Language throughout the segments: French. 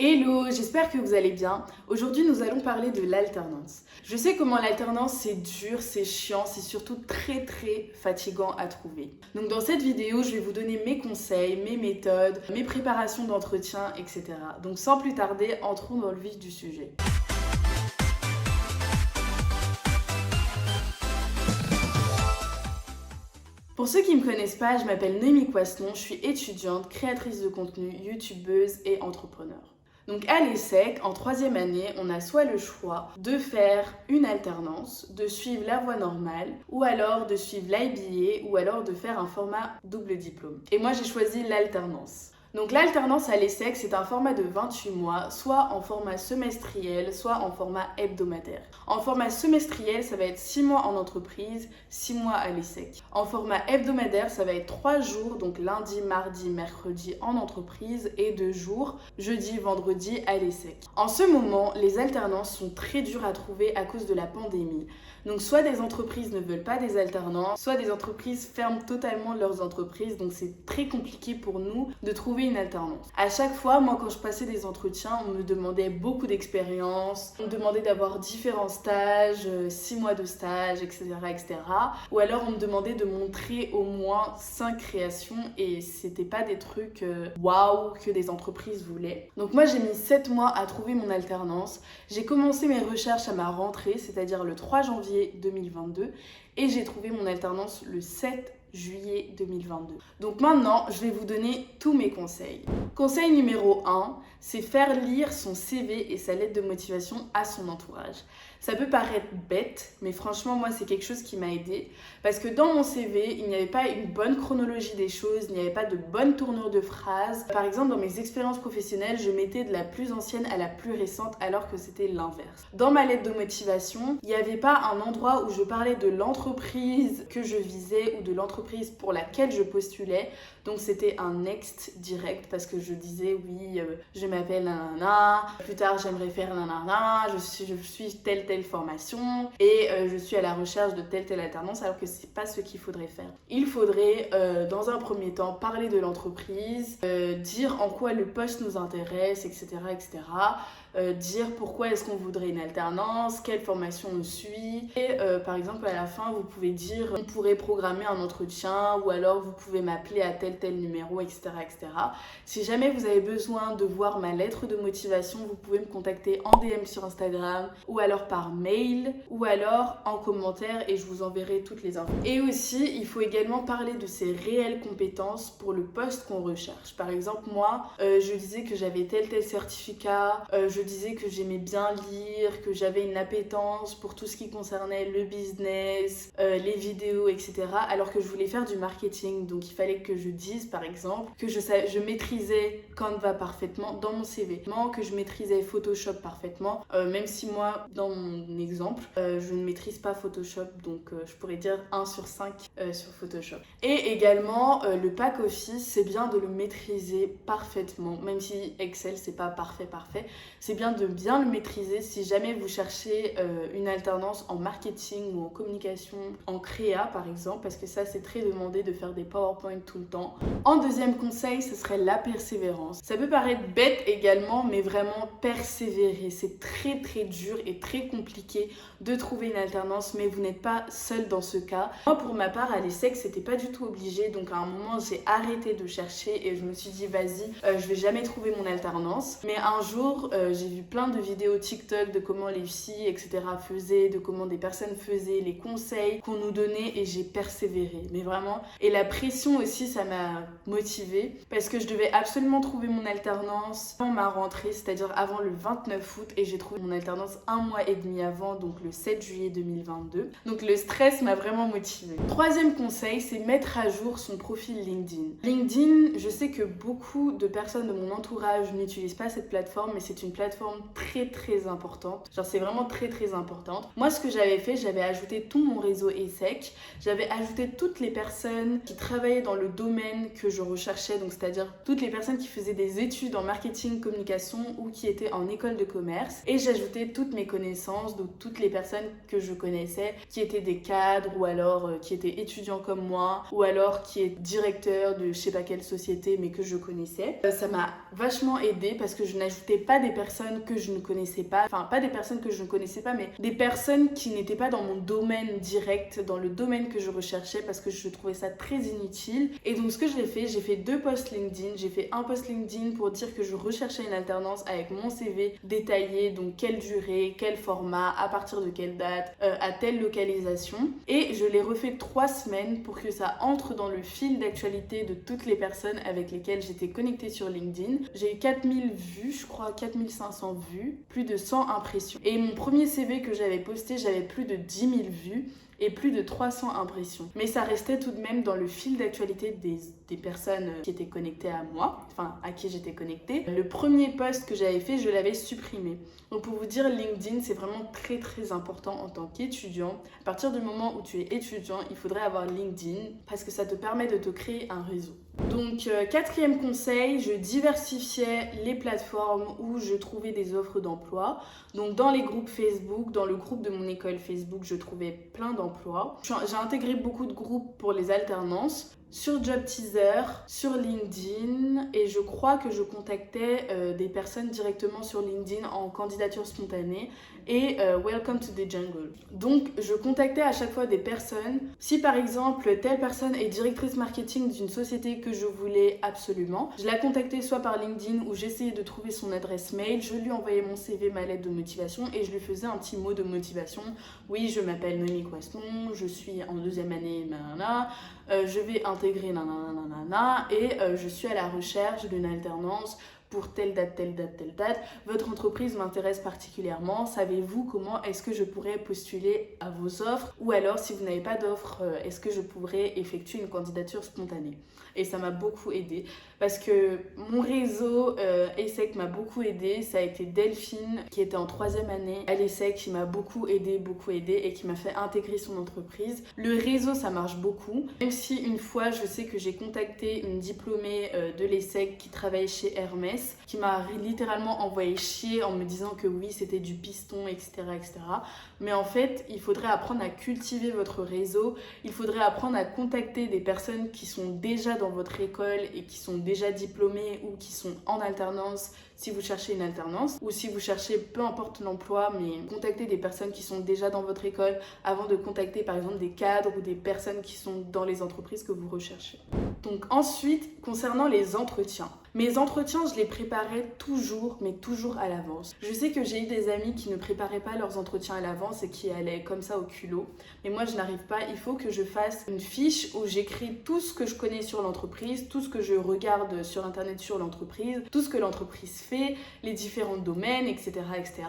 Hello, j'espère que vous allez bien. Aujourd'hui, nous allons parler de l'alternance. Je sais comment l'alternance, c'est dur, c'est chiant, c'est surtout très fatigant à trouver. Donc dans cette vidéo, je vais vous donner mes conseils, mes méthodes, mes préparations d'entretien, etc. Donc sans plus tarder, entrons dans le vif du sujet. Pour ceux qui ne me connaissent pas, je m'appelle Noémie Coisselon, je suis étudiante, créatrice de contenu, youtubeuse et entrepreneur. Donc à l'ESSEC, en troisième année, on a soit le choix de faire une alternance, de suivre la voie normale, ou alors de suivre l'IBA, ou alors de faire un format double diplôme. Et moi j'ai choisi l'alternance. Donc l'alternance à l'ESSEC, c'est un format de 28 mois, soit en format semestriel, soit en format hebdomadaire. En format semestriel, ça va être 6 mois en entreprise, 6 mois à l'ESSEC. En format hebdomadaire, ça va être 3 jours, donc lundi, mardi, mercredi en entreprise et 2 jours, jeudi, vendredi à l'ESSEC. En ce moment, les alternances sont très dures à trouver à cause de la pandémie. Donc soit des entreprises ne veulent pas des alternants, soit des entreprises ferment totalement leurs entreprises, donc c'est très compliqué pour nous de trouver une alternance. À chaque fois, moi quand je passais des entretiens, on me demandait beaucoup d'expérience, on me demandait d'avoir différents stages, 6 mois de stage, etc., etc. Ou alors on me demandait de montrer au moins 5 créations et c'était pas des trucs waouh que des entreprises voulaient. Donc moi j'ai mis 7 mois à trouver mon alternance. J'ai commencé mes recherches à ma rentrée, c'est-à-dire le 3 janvier 2022 et j'ai trouvé mon alternance le 7 juillet 2022. Donc maintenant, je vais vous donner tous mes conseils. Conseil numéro 1, c'est faire lire son CV et sa lettre de motivation à son entourage. Ça peut paraître bête, mais franchement, moi, c'est quelque chose qui m'a aidée. Parce que dans mon CV, il n'y avait pas une bonne chronologie des choses, il n'y avait pas de bonne tournure de phrases. Par exemple, dans mes expériences professionnelles, je mettais de la plus ancienne à la plus récente, alors que c'était l'inverse. Dans ma lettre de motivation, il n'y avait pas un endroit où je parlais de l'entreprise que je visais ou de l'entreprise pour laquelle je postulais. Donc c'était un next direct parce que je disais oui, je m'appelle nanana, plus tard j'aimerais faire nanana, je suis telle formation et je suis à la recherche de telle alternance, alors que c'est pas ce qu'il faudrait faire. Il faudrait dans un premier temps parler de l'entreprise, dire en quoi le poste nous intéresse, etc. etc. Dire pourquoi est-ce qu'on voudrait une alternance, quelle formation on suit et par exemple à la fin vous pouvez dire on pourrait programmer un entretien ou alors vous pouvez m'appeler à tel numéro, etc., etc. Si jamais vous avez besoin de voir ma lettre de motivation, vous pouvez me contacter en DM sur Instagram ou alors par mail ou alors en commentaire et je vous enverrai toutes les infos. Et aussi il faut également parler de ses réelles compétences pour le poste qu'on recherche. Par exemple moi je disais que j'avais tel certificat, je disais que j'aimais bien lire, que j'avais une appétence pour tout ce qui concernait le business, les vidéos, etc. Alors que je voulais faire du marketing. Donc il fallait que je dise par exemple que je maîtrisais Canva parfaitement dans mon CV, que je maîtrisais Photoshop parfaitement, même si moi dans mon exemple je ne maîtrise pas Photoshop, donc je pourrais dire 1 sur 5 sur Photoshop. Et également le pack office, c'est bien de le maîtriser parfaitement, même si Excel c'est pas parfait, c'est bien de bien le maîtriser si jamais vous cherchez une alternance en marketing ou en communication, en créa par exemple, parce que ça c'est très demandé de faire des PowerPoint tout le temps. En deuxième conseil, ce serait la persévérance. Ça peut paraître bête également, mais vraiment persévérer. C'est très dur et très compliqué de trouver une alternance, mais vous n'êtes pas seul dans ce cas. Moi pour ma part à l'ESSEC, c'était pas du tout obligé, donc à un moment j'ai arrêté de chercher et je me suis dit vas-y, je vais jamais trouver mon alternance. Mais un jour, j'ai vu plein de vidéos TikTok de comment les filles, etc. faisaient, de comment des personnes faisaient, les conseils qu'on nous donnait et j'ai persévéré. Mais vraiment. Et la pression aussi, ça m'a motivée parce que je devais absolument trouver mon alternance avant ma rentrée, c'est-à-dire avant le 29 août et j'ai trouvé mon alternance 1 mois et demi avant, donc le 7 juillet 2022. Donc le stress m'a vraiment motivée. Troisième conseil, c'est mettre à jour son profil LinkedIn. LinkedIn, je sais que beaucoup de personnes de mon entourage n'utilisent pas cette plateforme, mais c'est une plateforme très importante. Genre c'est vraiment très importante. Moi ce que j'avais fait, j'avais ajouté tout mon réseau ESSEC, j'avais ajouté toutes les personnes qui travaillaient dans le domaine que je recherchais, donc c'est-à-dire toutes les personnes qui faisaient des études en marketing, communication ou qui étaient en école de commerce. Et j'ajoutais toutes mes connaissances, donc toutes les personnes que je connaissais, qui étaient des cadres ou alors qui étaient étudiants comme moi, ou alors qui est directeur de je sais pas quelle société mais que je connaissais. Ça m'a vachement aidée parce que je n'ajoutais pas des personnes que je ne connaissais pas, enfin pas des personnes que je ne connaissais pas, mais des personnes qui n'étaient pas dans mon domaine direct, dans le domaine que je recherchais, parce que je trouvais ça très inutile. Et donc ce que j'ai fait 2 posts LinkedIn. J'ai fait un post LinkedIn pour dire que je recherchais une alternance avec mon CV détaillé, donc quelle durée, quel format, à partir de quelle date, à telle localisation. Et je l'ai refait 3 semaines pour que ça entre dans le fil d'actualité de toutes les personnes avec lesquelles j'étais connectée sur LinkedIn. J'ai eu 4000 vues, je crois 4500 vues, plus de 100 impressions. Et mon premier CV que j'avais posté, j'avais plus de 10 000 vues et plus de 300 impressions. Mais ça restait tout de même dans le fil d'actualité des personnes qui étaient connectées à moi, enfin à qui j'étais connectée. Le premier post que j'avais fait, je l'avais supprimé. Donc pour vous dire, LinkedIn, c'est vraiment très très important en tant qu'étudiant. À partir du moment où tu es étudiant, il faudrait avoir LinkedIn parce que ça te permet de te créer un réseau. Donc 4e conseil, je diversifiais les plateformes où je trouvais des offres d'emploi. Donc dans les groupes Facebook, dans le groupe de mon école Facebook, je trouvais plein d'emplois. J'ai intégré beaucoup de groupes pour les alternances. Sur Job Teaser, sur LinkedIn, et je crois que je contactais des personnes directement sur LinkedIn en candidature spontanée et Welcome to the Jungle. Donc je contactais à chaque fois des personnes. Si par exemple telle personne est directrice marketing d'une société que je voulais absolument, je la contactais soit par LinkedIn ou j'essayais de trouver son adresse mail, je lui envoyais mon CV, ma lettre de motivation et je lui faisais un petit mot de motivation. Oui, je m'appelle Noémie Coisnon, je suis en 2e année, je vais intégrer nanana et je suis à la recherche d'une alternance pour telle date, telle date, telle date. Votre entreprise m'intéresse particulièrement. Savez-vous comment est-ce que je pourrais postuler à vos offres? Ou alors, si vous n'avez pas d'offres, est-ce que je pourrais effectuer une candidature spontanée? Et ça m'a beaucoup aidée parce que mon réseau ESSEC m'a beaucoup aidée. Ça a été Delphine qui était en 3e année à l'ESSEC qui m'a beaucoup aidée et qui m'a fait intégrer son entreprise. Le réseau, ça marche beaucoup. Même si une fois, je sais que j'ai contacté une diplômée de l'ESSEC qui travaille chez Hermès, qui m'a littéralement envoyé chier en me disant que oui, c'était du piston, etc., etc. Mais en fait, il faudrait apprendre à cultiver votre réseau. Il faudrait apprendre à contacter des personnes qui sont déjà dans votre école et qui sont déjà diplômées ou qui sont en alternance si vous cherchez une alternance ou si vous cherchez peu importe l'emploi, mais contactez des personnes qui sont déjà dans votre école avant de contacter par exemple des cadres ou des personnes qui sont dans les entreprises que vous recherchez. Donc ensuite, concernant les entretiens. Mes entretiens, je les préparais toujours, mais toujours à l'avance. Je sais que j'ai eu des amis qui ne préparaient pas leurs entretiens à l'avance et qui allaient comme ça au culot. Mais moi, je n'arrive pas. Il faut que je fasse une fiche où j'écris tout ce que je connais sur l'entreprise, tout ce que je regarde sur Internet sur l'entreprise, tout ce que l'entreprise fait, les différents domaines, etc., etc.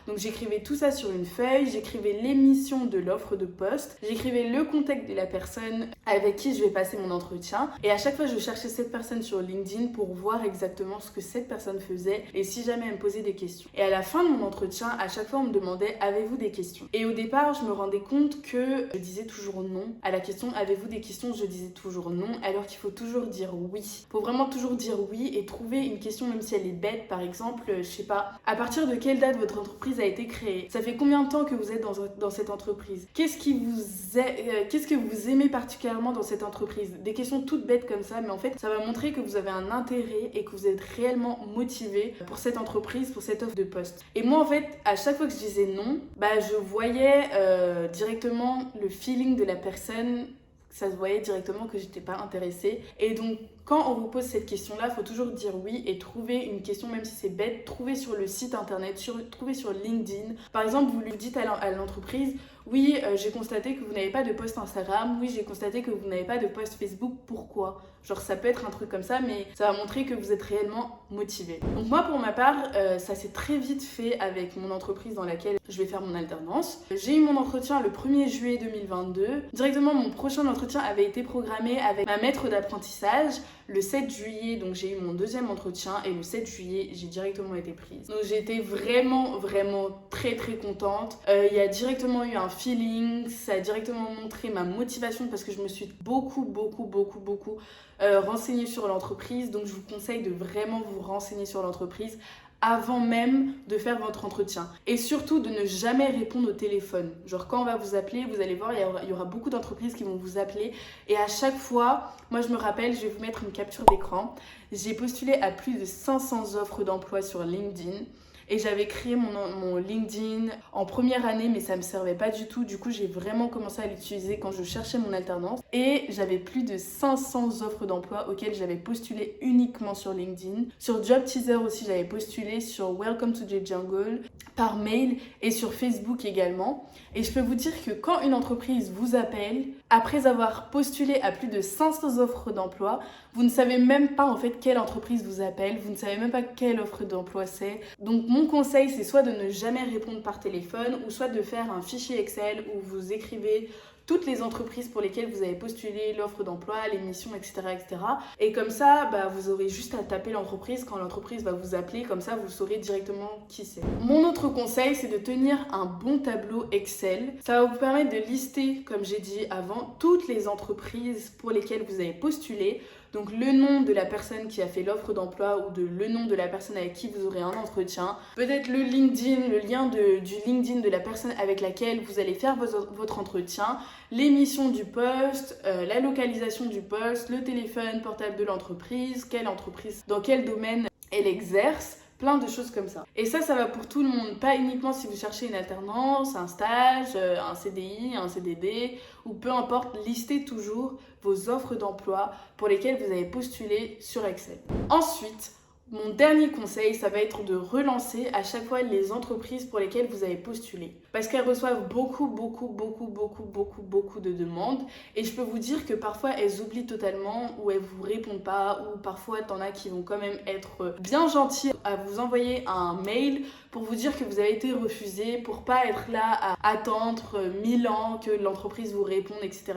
Donc, j'écrivais tout ça sur une feuille. J'écrivais l'émission de l'offre de poste. J'écrivais le contact de la personne avec qui je vais passer mon entretien. Et à chaque fois, je cherchais cette personne sur LinkedIn pour voir exactement ce que cette personne faisait et si jamais elle me posait des questions. Et à la fin de mon entretien, à chaque fois on me demandait avez-vous des questions? Et au départ, je me rendais compte que je disais toujours non. À la question avez-vous des questions, je disais toujours non, alors qu'il faut toujours dire oui. Il faut vraiment toujours dire oui et trouver une question même si elle est bête. Par exemple, je sais pas, à partir de quelle date votre entreprise a été créée? Ça fait combien de temps que vous êtes dans cette entreprise? Qu'est-ce que vous aimez particulièrement dans cette entreprise? Des questions toutes bêtes comme ça, mais en fait, ça va montrer que vous avez un intérêt et que vous êtes réellement motivé pour cette entreprise, pour cette offre de poste. Et moi, en fait, à chaque fois que je disais non, je voyais directement le feeling de la personne. Ça se voyait directement que j'étais pas intéressée. Et donc, quand on vous pose cette question-là, il faut toujours dire oui et trouver une question, même si c'est bête, trouver sur le site internet, trouver sur LinkedIn. Par exemple, vous lui dites à l'entreprise, oui, j'ai constaté que vous n'avez pas de post Instagram, oui, j'ai constaté que vous n'avez pas de post Facebook, pourquoi? Genre, ça peut être un truc comme ça, mais ça va montrer que vous êtes réellement motivé. Donc moi, pour ma part, ça s'est très vite fait avec mon entreprise dans laquelle je vais faire mon alternance. J'ai eu mon entretien le 1er juillet 2022. Directement, mon prochain entretien avait été programmé avec ma maître d'apprentissage. Le 7 juillet, donc j'ai eu mon deuxième entretien et le 7 juillet, j'ai directement été prise. Donc j'ai été vraiment très contente. Il y a directement eu un feeling, ça a directement montré ma motivation parce que je me suis beaucoup renseignée sur l'entreprise. Donc je vous conseille de vraiment vous renseigner sur l'entreprise avant même de faire votre entretien. Et surtout de ne jamais répondre au téléphone. Genre quand on va vous appeler, vous allez voir, il y aura beaucoup d'entreprises qui vont vous appeler. Et à chaque fois, moi je me rappelle, je vais vous mettre une capture d'écran. J'ai postulé à plus de 500 offres d'emploi sur LinkedIn. Et j'avais créé mon LinkedIn en première année, mais ça ne me servait pas du tout. Du coup, j'ai vraiment commencé à l'utiliser quand je cherchais mon alternance. Et j'avais plus de 500 offres d'emploi auxquelles j'avais postulé uniquement sur LinkedIn. Sur Job Teaser aussi, j'avais postulé sur Welcome to the Jungle, par mail et sur Facebook également. Et je peux vous dire que quand une entreprise vous appelle, après avoir postulé à plus de 500 offres d'emploi, vous ne savez même pas en fait quelle entreprise vous appelle, vous ne savez même pas quelle offre d'emploi c'est. Donc mon conseil, c'est soit de ne jamais répondre par téléphone ou soit de faire un fichier Excel où vous écrivez toutes les entreprises pour lesquelles vous avez postulé, l'offre d'emploi, les missions, etc. Et comme ça, vous aurez juste à taper l'entreprise quand l'entreprise va vous appeler. Comme ça, vous saurez directement qui c'est. Mon autre conseil, c'est de tenir un bon tableau Excel. Ça va vous permettre de lister, comme j'ai dit avant, toutes les entreprises pour lesquelles vous avez postulé. Donc le nom de la personne qui a fait l'offre d'emploi ou le nom de la personne avec qui vous aurez un entretien. Peut-être le LinkedIn, le lien du LinkedIn de la personne avec laquelle vous allez faire votre entretien. L'émission du poste, la localisation du poste, le téléphone portable de l'entreprise, quelle entreprise, dans quel domaine elle exerce. Plein de choses comme ça. Et ça va pour tout le monde. Pas uniquement si vous cherchez une alternance, un stage, un CDI, un CDD ou peu importe. Listez toujours vos offres d'emploi pour lesquelles vous avez postulé sur Excel. Ensuite, mon dernier conseil, ça va être de relancer à chaque fois les entreprises pour lesquelles vous avez postulé. Parce qu'elles reçoivent beaucoup de demandes. Et je peux vous dire que parfois elles oublient totalement ou elles vous répondent pas. Ou parfois t'en as qui vont quand même être bien gentils à vous envoyer un mail pour vous dire que vous avez été refusé, pour pas être là à attendre 1000 ans que l'entreprise vous réponde, etc.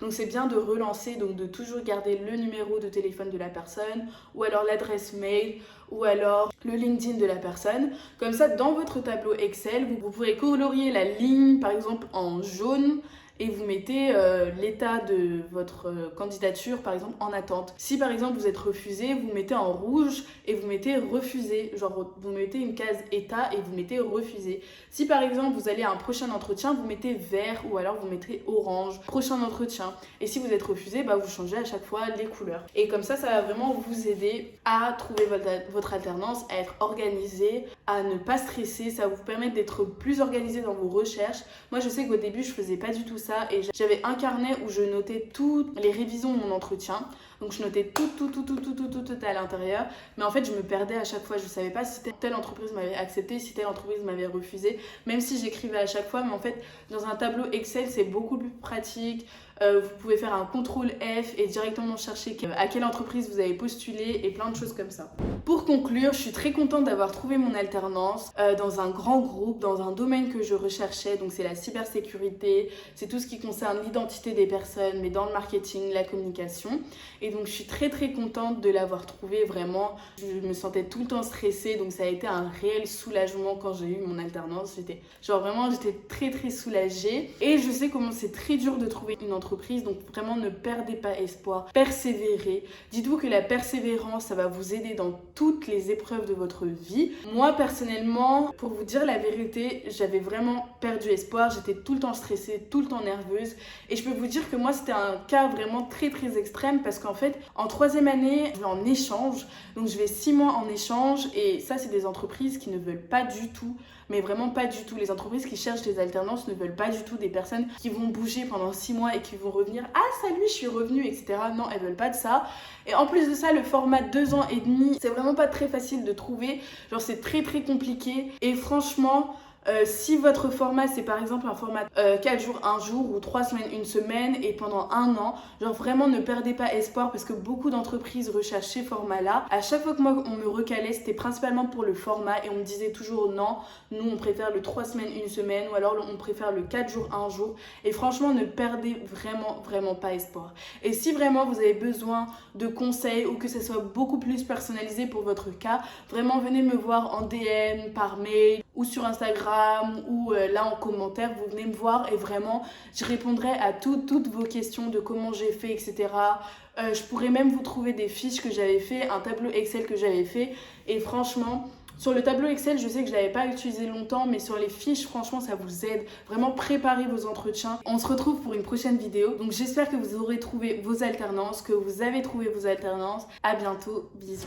Donc c'est bien de relancer, donc de toujours garder le numéro de téléphone de la personne ou alors l'adresse mail ou alors le LinkedIn de la personne. Comme ça, dans votre tableau Excel, vous pourrez colorier la ligne par exemple en jaune et vous mettez l'état de votre candidature par exemple en attente. Si par exemple vous êtes refusé, vous mettez en rouge et vous mettez refusé, genre vous mettez une case état et vous mettez refusé. Si par exemple vous allez à un prochain entretien, vous mettez vert ou alors vous mettrez orange, prochain entretien. Et si vous êtes refusé, vous changez à chaque fois les couleurs. Et comme ça va vraiment vous aider à trouver votre alternance, à être organisé, à ne pas stresser. Ça va vous permettre d'être plus organisé dans vos recherches. Moi je sais qu'au début je faisais pas du tout ça et j'avais un carnet où je notais toutes les révisions de mon entretien. Donc je notais tout à l'intérieur. Mais en fait, je me perdais à chaque fois. Je ne savais pas si telle entreprise m'avait accepté, si telle entreprise m'avait refusé. Même si j'écrivais à chaque fois. Mais en fait, dans un tableau Excel, c'est beaucoup plus pratique. Vous pouvez faire un CTRL F et directement chercher à quelle entreprise vous avez postulé et plein de choses comme ça. Pour conclure, je suis très contente d'avoir trouvé mon alternance dans un grand groupe, dans un domaine que je recherchais. Donc c'est la cybersécurité, c'est tout ce qui concerne l'identité des personnes, mais dans le marketing, la communication. Et donc je suis très contente de l'avoir trouvé vraiment. Je me sentais tout le temps stressée, donc ça a été un réel soulagement quand j'ai eu mon alternance. J'étais très soulagée. Et je sais comment c'est très dur de trouver une entreprise, donc vraiment ne perdez pas espoir, persévérez. Dites-vous que la persévérance, ça va vous aider dans toutes les épreuves de votre vie. Moi personnellement, pour vous dire la vérité, j'avais vraiment perdu espoir, j'étais tout le temps stressée, tout le temps nerveuse, et je peux vous dire que moi c'était un cas vraiment très extrême parce qu'en fait en 3e année je vais en échange, donc je vais 6 mois en échange, et ça c'est des entreprises qui ne veulent pas du tout, mais vraiment pas du tout. Les entreprises qui cherchent des alternances ne veulent pas du tout des personnes qui vont bouger pendant 6 mois et qui vont revenir « Ah salut, je suis revenue », etc. Non, elles veulent pas de ça. Et en plus de ça, le format 2 ans et demi, c'est vraiment pas très facile de trouver. Genre c'est très compliqué. Et franchement, Si votre format c'est par exemple un format 4 jours, 1 jour ou 3 semaines, 1 semaine et pendant 1 an, genre vraiment ne perdez pas espoir parce que beaucoup d'entreprises recherchent ces formats-là. À chaque fois que moi on me recalait, c'était principalement pour le format et on me disait toujours non, nous on préfère le 3 semaines, 1 semaine ou alors on préfère le 4 jours, 1 jour. Et franchement ne perdez vraiment pas espoir. Et si vraiment vous avez besoin de conseils ou que ce soit beaucoup plus personnalisé pour votre cas, vraiment venez me voir en DM, par mail ou sur Instagram ou là en commentaire, vous venez me voir et vraiment je répondrai à toutes vos questions de comment j'ai fait, etc. Je pourrais même vous trouver des fiches que j'avais fait, un tableau Excel que j'avais fait et franchement sur le tableau Excel, je sais que je ne l'avais pas utilisé longtemps, mais sur les fiches, franchement, ça vous aide. Vraiment, préparez vos entretiens. On se retrouve pour une prochaine vidéo. Donc, j'espère que vous aurez trouvé vos alternances, que vous avez trouvé vos alternances. À bientôt. Bisous.